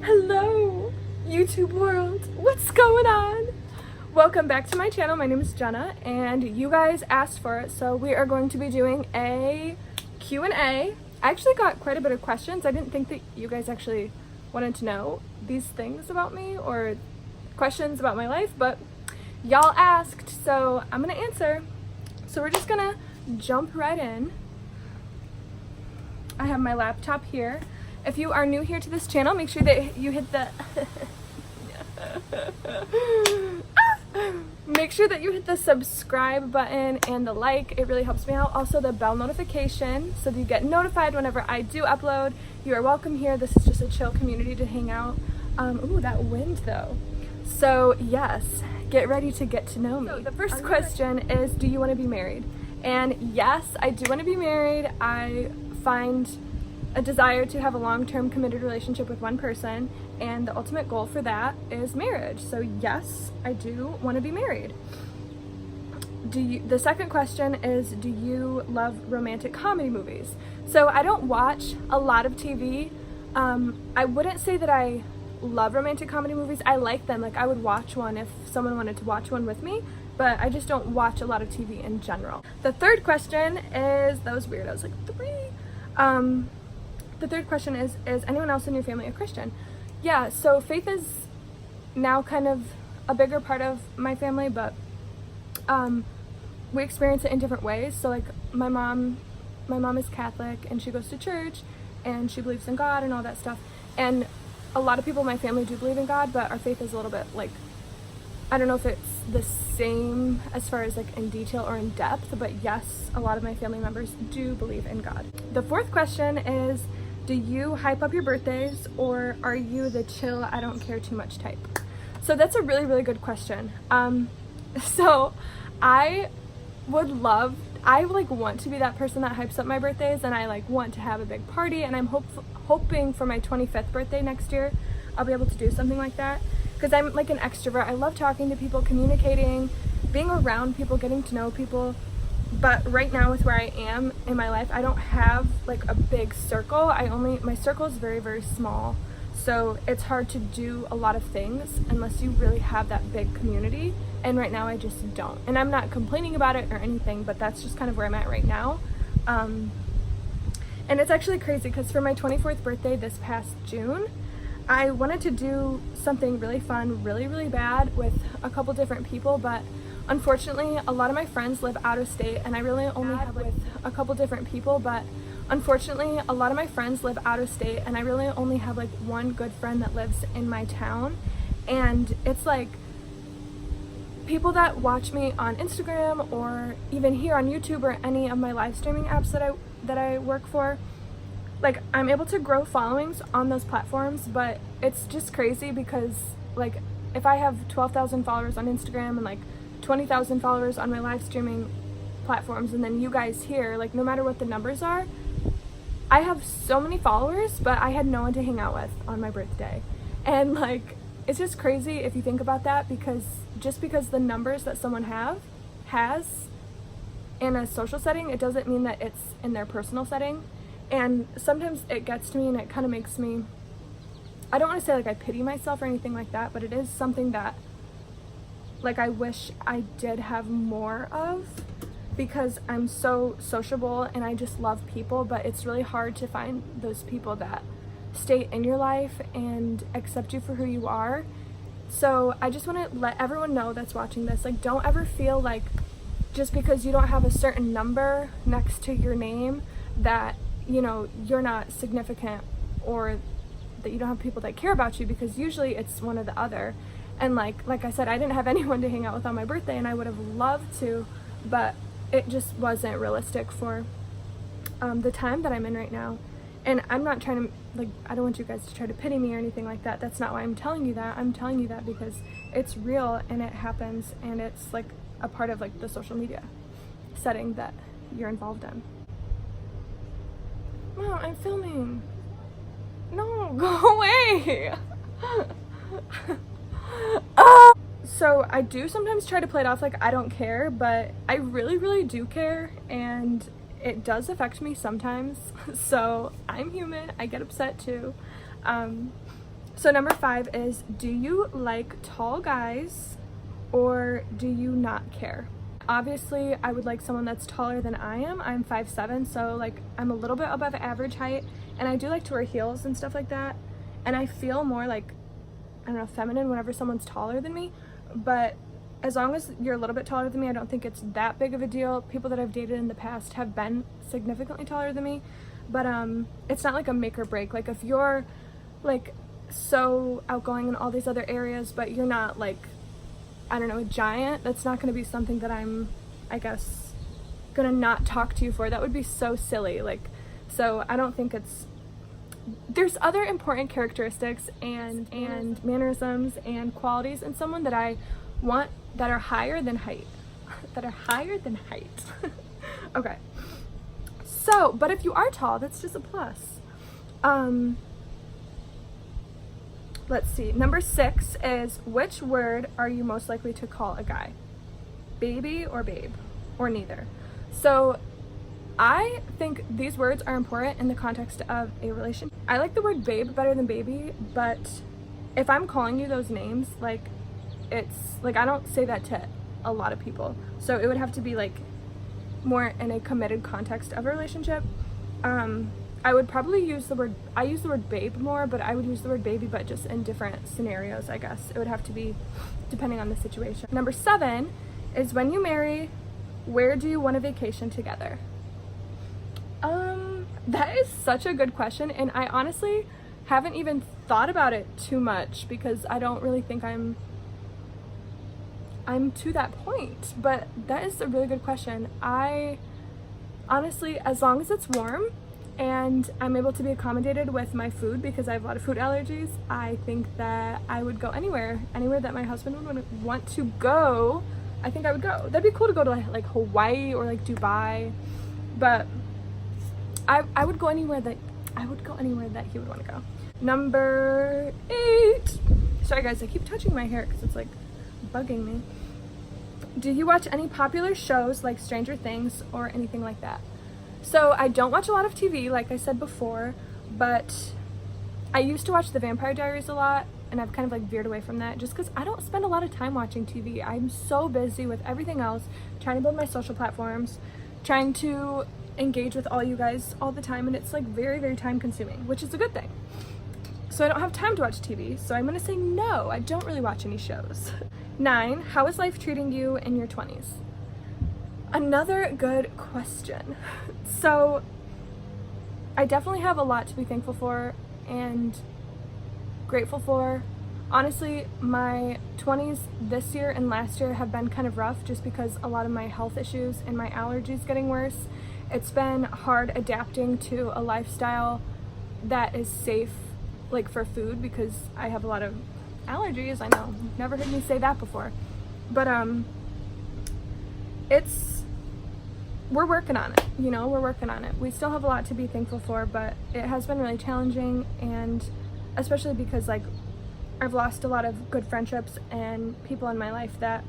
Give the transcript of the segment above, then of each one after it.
Hello, YouTube world. What's going on? Welcome back to my channel. My name is Jenna, and you guys asked for it, so we are going to be doing a Q&A. I actually got quite a bit of questions. I didn't think that you guys actually wanted to know these things about me or questions about my life, but y'all asked, so I'm gonna answer. So we're just gonna jump right in. I have my laptop here. If you are new here to this channel, make sure that you hit the make sure that you hit the subscribe button and the like. It really helps me out. Also the bell notification so that you get notified whenever I do upload. You are welcome here. This is just a chill community to hang out. Ooh, that wind though. So yes, get ready to get to know me. So the first question is, do you want to be married? And yes, I do want to be married. I find a desire to have a long-term committed relationship with one person, and the ultimate goal for that is marriage. So yes, I do want to be married. The second question is, do you love romantic comedy movies? So I don't watch a lot of TV. I wouldn't say that I love romantic comedy movies. I like them. Like, I would watch one if someone wanted to watch one with me, but I just don't watch a lot of TV in general. The third question is, that was weird, I was like 3. The third question is anyone else in your family a Christian? Yeah, so faith is now kind of a bigger part of my family, but we experience it in different ways. So like my mom is Catholic and she goes to church and she believes in God and all that stuff. And a lot of people in my family do believe in God, but our faith is a little bit like, I don't know if it's the same as far as like in detail or in depth, but yes, a lot of my family members do believe in God. The fourth question is, do you hype up your birthdays, or are you the chill, I don't care too much type? So that's a really, really good question. So I want to be that person that hypes up my birthdays, and I like want to have a big party, and I'm hoping for my 25th birthday next year I'll be able to do something like that, because I'm like an extrovert. I love talking to people, communicating, being around people, getting to know people. But right now with where I am in my life, I don't have like a big circle. My circle is very, very small. So it's hard to do a lot of things unless you really have that big community. And right now I just don't. And I'm not complaining about it or anything, but that's just kind of where I'm at right now. And it's actually crazy because for my 24th birthday this past June, I wanted to do something really fun, really, really bad with a couple different people, but unfortunately, a lot of my friends live out of state, and I really only have like a couple different people, but unfortunately, a lot of my friends live out of state, and I really only have like one good friend that lives in my town. And it's like people that watch me on Instagram or even here on YouTube or any of my live streaming apps that I work for, like I'm able to grow followings on those platforms, but it's just crazy because like if I have 12,000 followers on Instagram and like 20,000 followers on my live streaming platforms, and then you guys here, like no matter what the numbers are, I have so many followers, but I had no one to hang out with on my birthday. And like it's just crazy if you think about that, because just because the numbers that someone has in a social setting, it doesn't mean that it's in their personal setting. And sometimes it gets to me and it kind of makes me, I don't want to say like I pity myself or anything like that, but it is something that like I wish I did have more of, because I'm so sociable and I just love people, but it's really hard to find those people that stay in your life and accept you for who you are. So I just want to let everyone know that's watching this, like don't ever feel like just because you don't have a certain number next to your name that, you know, you're not significant or that you don't have people that care about you, because usually it's one or the other. And like I said, I didn't have anyone to hang out with on my birthday, and I would have loved to, but it just wasn't realistic for the time that I'm in right now. And I'm not trying to, like, I don't want you guys to try to pity me or anything like that. That's not why I'm telling you that. I'm telling you that because it's real and it happens, and it's like a part of like the social media setting that you're involved in. Mom, I'm filming. No, go away. So I do sometimes try to play it off like I don't care, but I really, really do care, and it does affect me sometimes. So I'm human, I get upset too. So number 5 is, do you like tall guys or do you not care? Obviously, I would like someone that's taller than I am. I'm 5'7", so like I'm a little bit above average height, and I do like to wear heels and stuff like that. And I feel more like, I don't know, feminine whenever someone's taller than me. But as long as you're a little bit taller than me, I don't think it's that big of a deal. People that I've dated in the past have been significantly taller than me, but it's not like a make or break. Like if you're like so outgoing in all these other areas, but you're not like, I don't know, a giant, that's not going to be something that I'm, I guess, gonna not talk to you for. That would be so silly. Like, so I don't think it's, there's other important characteristics and mannerisms and qualities in someone that I want that are higher than height. That are higher than height. Okay. So, but if you are tall, that's just a plus. Let's see. Number 6 is, which word are you most likely to call a guy? Baby or babe? Or neither? So I think these words are important in the context of a relationship. I like the word babe better than baby, but if I'm calling you those names, like, it's like, I don't say that to a lot of people. So it would have to be like more in a committed context of a relationship. I would probably use the word, I use the word babe more, but I would use the word baby, but just in different scenarios, I guess. It would have to be depending on the situation. Number 7 is, when you marry, where do you want a vacation together? That is such a good question, and I honestly haven't even thought about it too much because I don't really think I'm to that point, but that is a really good question. I honestly, as long as it's warm and I'm able to be accommodated with my food, because I have a lot of food allergies, I think that I would go anywhere that my husband would want to go. I think I would go. That'd be cool to go to like Hawaii or like Dubai, but I would go anywhere that he would want to go. Number 8. Sorry guys, I keep touching my hair because it's like bugging me. Do you watch any popular shows like Stranger Things or anything like that? So I don't watch a lot of TV, like I said before, but I used to watch The Vampire Diaries a lot, and I've kind of like veered away from that just because I don't spend a lot of time watching TV. I'm so busy with everything else, trying to build my social platforms, trying to engage with all you guys all the time, and it's like very, very time consuming, which is a good thing. So I don't have time to watch TV, so I'm gonna say no, I don't really watch any shows. 9, how is life treating you in your 20s? Another good question. So I definitely have a lot to be thankful for and grateful for. Honestly, my 20s this year and last year have been kind of rough just because a lot of my health issues and my allergies getting worse. It's been hard adapting to a lifestyle that is safe, like for food, because I have a lot of allergies. I know, you've never heard me say that before, but we're working on it, you know, we're working on it. We still have a lot to be thankful for, but it has been really challenging, and especially because like I've lost a lot of good friendships and people in my life that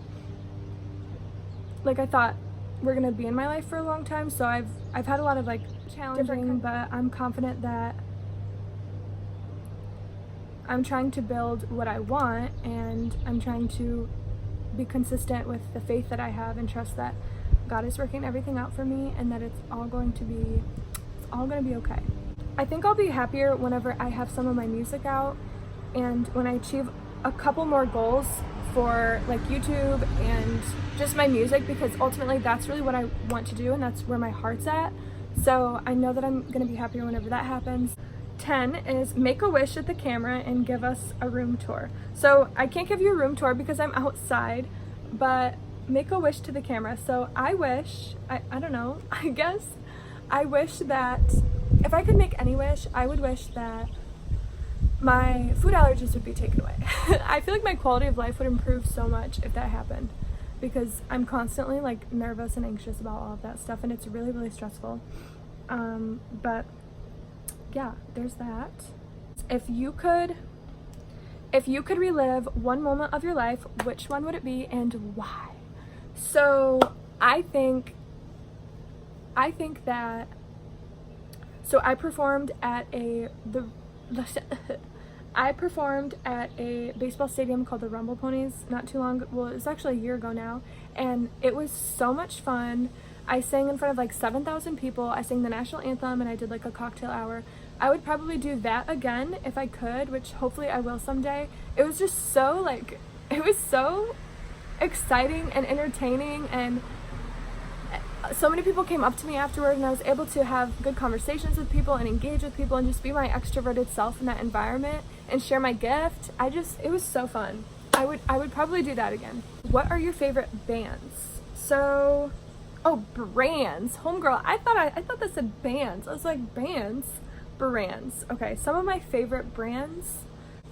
like I thought were gonna be in my life for a long time. So I've had a lot of like challenging, but I'm confident that I'm trying to build what I want, and I'm trying to be consistent with the faith that I have and trust that God is working everything out for me, and that it's all going to be okay. I think I'll be happier whenever I have some of my music out, and when I achieve a couple more goals for like YouTube and just my music, because ultimately that's really what I want to do and that's where my heart's at. So I know that I'm gonna be happier whenever that happens. 10 is make a wish at the camera and give us a room tour. So I can't give you a room tour because I'm outside, but make a wish to the camera. So I wish, I don't know, I guess I wish that if I could make any wish, I would wish that my food allergies would be taken away. I feel like my quality of life would improve so much if that happened, because I'm constantly like nervous and anxious about all of that stuff, and it's really, really stressful. But yeah, there's that. If you could relive one moment of your life, which one would it be and why? So I think that, so I performed at I performed at a baseball stadium called the Rumble Ponies not too long, well, it was actually a year ago now, and it was so much fun. I sang in front of like 7,000 people. I sang the national anthem and I did like a cocktail hour. I would probably do that again if I could, which hopefully I will someday. It was just so like, it was so exciting and entertaining, and so many people came up to me afterward, and I was able to have good conversations with people and engage with people and just be my extroverted self in that environment and share my gift. It was so fun. I would probably do that again. What are your favorite bands? So, oh, brands. Homegirl, I thought that said bands. I was like, bands? Brands. Okay, some of my favorite brands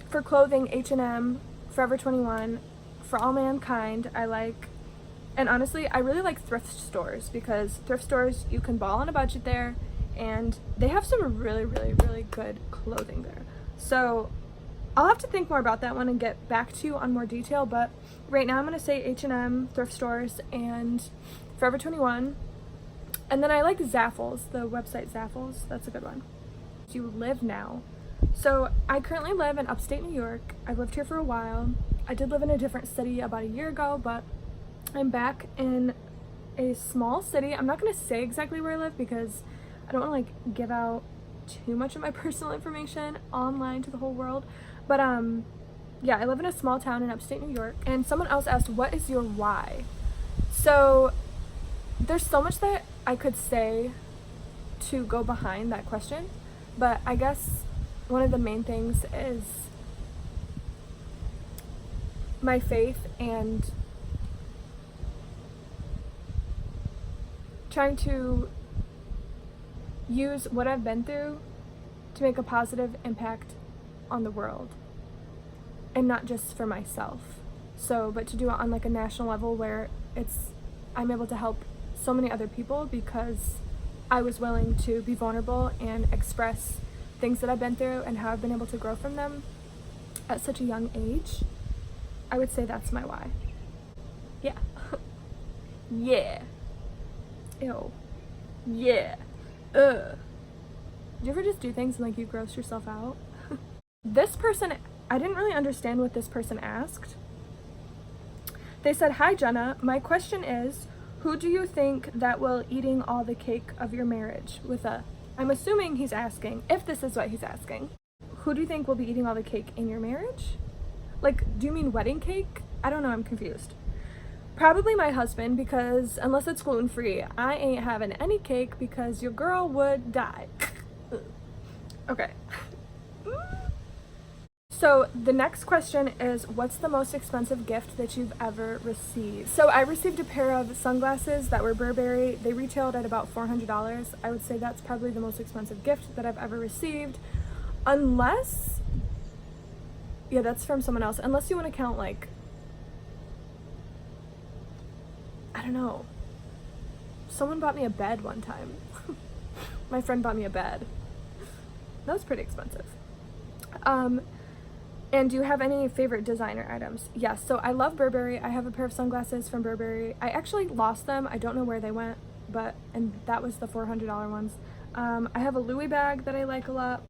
for clothing: H&M, Forever 21, For All Mankind. And honestly, I really like thrift stores, because thrift stores, you can ball on a budget there, and they have some really, really, really good clothing there. So I'll have to think more about that one and get back to you on more detail, but right now I'm going to say H&M, thrift stores, and Forever 21. And then I like Zaffles, the website Zaffles. That's a good one. You live now. So I currently live in upstate New York. I've lived here for a while. I did live in a different city about a year ago, but I'm back in a small city. I'm not going to say exactly where I live because I don't want to like give out too much of my personal information online to the whole world. But yeah, I live in a small town in upstate New York. And someone else asked, what is your why? So there's so much that I could say to go behind that question, but I guess one of the main things is my faith and trying to use what I've been through to make a positive impact on the world, and not just for myself. So, but to do it on like a national level where I'm able to help so many other people because I was willing to be vulnerable and express things that I've been through and how I've been able to grow from them at such a young age. I would say that's my why. Yeah. Yeah. Ew. Yeah. Ugh. Do you ever just do things and like you gross yourself out? This person, I didn't really understand what this person asked. They said, "Hi Jenna, my question is, who do you think that will eating all the cake of your marriage?" I'm assuming he's asking, if this is what he's asking, who do you think will be eating all the cake in your marriage? Like, do you mean wedding cake? I don't know, I'm confused. Probably my husband, because unless it's gluten-free, I ain't having any cake because your girl would die. Okay. So the next question is, what's the most expensive gift that you've ever received? So I received a pair of sunglasses that were Burberry. They retailed at about $400. I would say that's probably the most expensive gift that I've ever received. Unless, yeah, that's from someone else. Unless you want to count like, I don't know. Someone bought me a bed one time. My friend bought me a bed. That was pretty expensive. And do you have any favorite designer items? Yes, so I love Burberry. I have a pair of sunglasses from Burberry. I actually lost them. I don't know where they went, and that was the $400 ones. I have a Louis bag that I like a lot.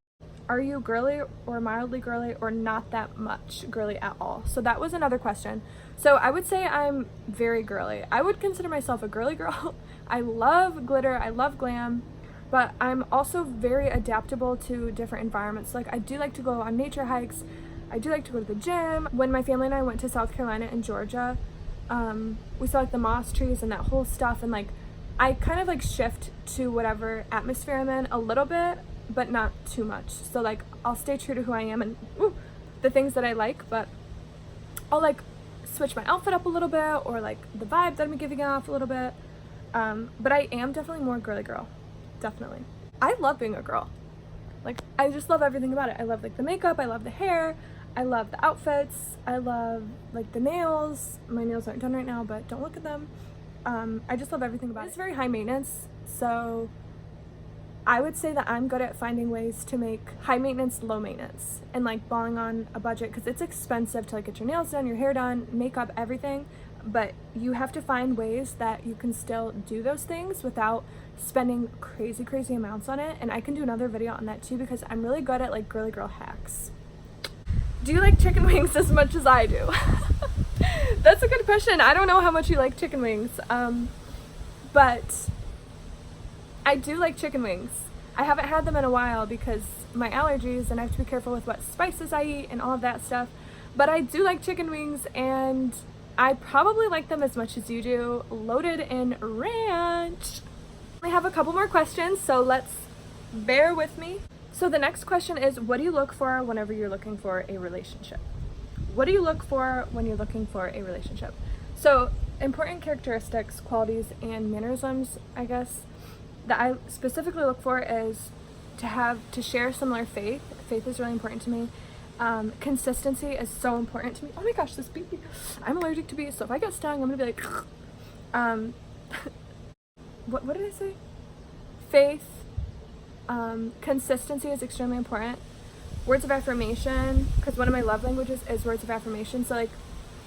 Are you girly or mildly girly or not that much girly at all? So that was another question. So I would say I'm very girly. I would consider myself a girly girl. I love glitter, I love glam, but I'm also very adaptable to different environments. Like, I do like to go on nature hikes. I do like to go to the gym. When my family and I went to South Carolina and Georgia, we saw like the moss trees and that whole stuff, and like I kind of like shift to whatever atmosphere I'm in a little bit, but not too much. So like I'll stay true to who I am and the things that I like, but I'll like switch my outfit up a little bit, or like the vibe that I'm giving off a little bit. But I am definitely more girly girl. Definitely. I love being a girl. Like, I just love everything about it. I love like the makeup, I love the hair, I love the outfits, I love like the nails. My nails aren't done right now, but don't look at them. I just love everything about it. It's very high maintenance, so I would say that I'm good at finding ways to make high maintenance low maintenance, and like balling on a budget, because it's expensive to like get your nails done, your hair done, makeup, everything, but you have to find ways that you can still do those things without spending crazy amounts on it. And I can do another video on that too, because I'm really good at like girly girl hacks. do you like chicken wings as much as I do? That's a good question. I don't know how much you like chicken wings, but I do like chicken wings. I haven't had them in a while because my allergies and I have to be careful with what spices I eat and all of that stuff. But I do like chicken wings, and I probably like them as much as you do, loaded in ranch. I have a couple more questions, so let's bear with me. So the next question is, what do you look for whenever you're looking for a relationship? What do you look for when you're looking for a relationship? So important characteristics, qualities, and mannerisms, I guess, that I specifically look for is to share similar faith. Faith is really important to me. Consistency is so important to me. Oh my gosh, this bee. I'm allergic to bees, so if I get stung, I'm gonna be like, what did I say? Faith. Consistency is extremely important. Words of affirmation, because one of my love languages is words of affirmation. So like,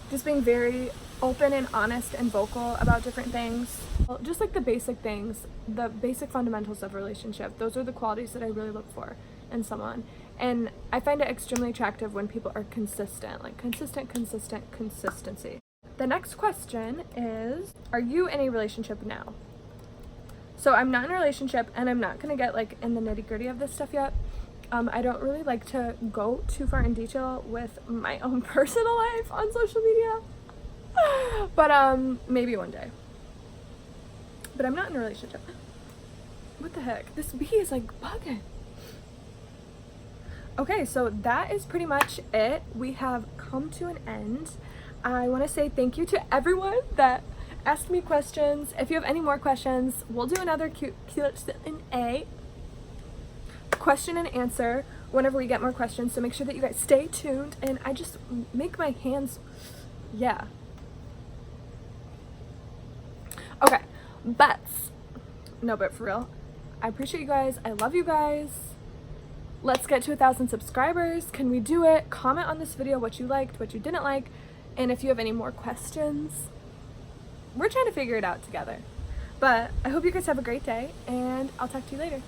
just being very open and honest and vocal about different things. Just like the basic things, the basic fundamentals of a relationship. Those are the qualities that I really look for in someone. And I find it extremely attractive when people are consistent, like consistency. The next question is, are you in a relationship now? So I'm not in a relationship, and I'm not gonna get like in the nitty-gritty of this stuff yet. I don't really like to go too far in detail with my own personal life on social media, but maybe one day. But I'm not in a relationship. What the heck? This bee is like bugging. Okay, so that is pretty much it. We have come to an end. I want to say thank you to everyone that asked me questions. If you have any more questions, we'll do another question and answer whenever we get more questions, so make sure that you guys stay tuned. And I just make my hands, yeah. Okay, but for real, I appreciate you guys. I love you guys. Let's get to 1,000 subscribers. Can we do it? Comment on this video what you liked, what you didn't like, and if you have any more questions. We're trying to figure it out together. But I hope you guys have a great day, and I'll talk to you later.